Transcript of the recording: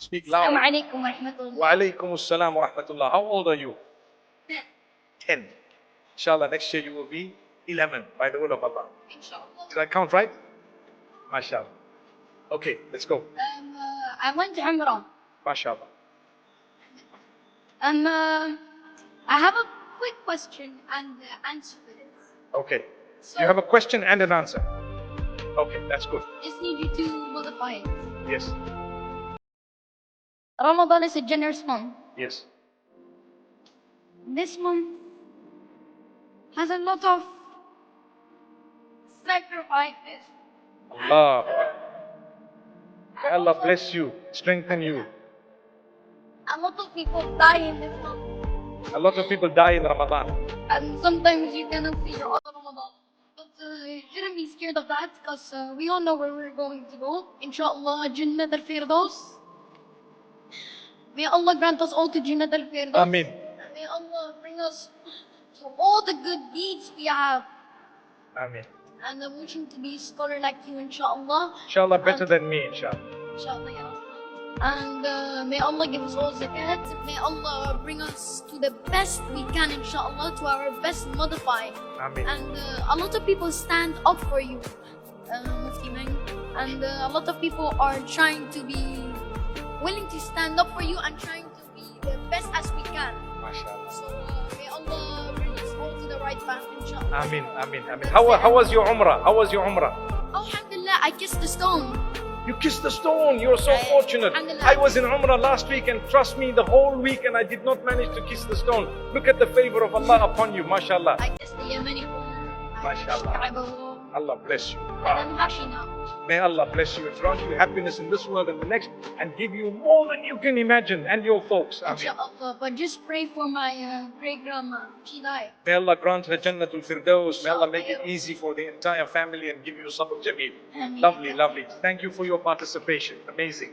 Speak loud. Assalamu alaikum wa rahmatullah. Wa alaikum assalam wa rahmatullah. How old are you? 10. Inshallah, next year you will be 11 by the will of Allah. Inshallah. Did I count right? MashaAllah. Okay, let's go. I went to Umrah. MashaAllah. I have a quick question and answer for this. Okay. So, You have a question and an answer. Okay, that's good. just need you to modify it. Yes. Ramadan is a generous month. Yes. This month has a lot of sacrifices. Allah. May Allah bless you, strengthen you. A lot of people die in this month. A lot of people die in Ramadan. And sometimes you cannot see your other Ramadan. But you shouldn't be scared of that because we all know where we're going to go. Inshallah, Jannat al-Firdaus. May Allah grant us all to Jannat al-Firdaus. Ameen. And may Allah bring us to all the good deeds we have. Ameen. And I'm wishing to be a scholar like you, inshallah. Inshallah, better than me, inshallah. Inshallah, ya Rasul. And may Allah give us all zakat. May Allah bring us to the best we can, inshallah, to our best modify. Ameen. And a lot of people stand up for you, Mufti Meng. And a lot of people are trying to be willing to stand up for you and trying to be the best as we can. MashaAllah. So may Allah bring us all to the right path, inshallah. Ameen, ameen, ameen. How was your Umrah? How was your Umrah? Alhamdulillah, I kissed the stone. You kissed the stone. You're so fortunate. Alhamdulillah. I was in Umrah last week, and trust me, the whole week, and I did not manage to kiss the stone. Look at the favor of Allah upon you, mashallah. I kissed the Yemeni one. MashaAllah. Allah bless you. And I'm happy now. May Allah bless you and grant you happiness in this world and the next, and give you more than you can imagine, and your folks. Ameen. Inshallah. But just pray for my great grandma. She died. May Allah grant her Jannatul Firdaus. May Allah make it easy for the entire family and give you sabr Jameel. Ameen. Lovely, lovely. Thank you for your participation. Amazing.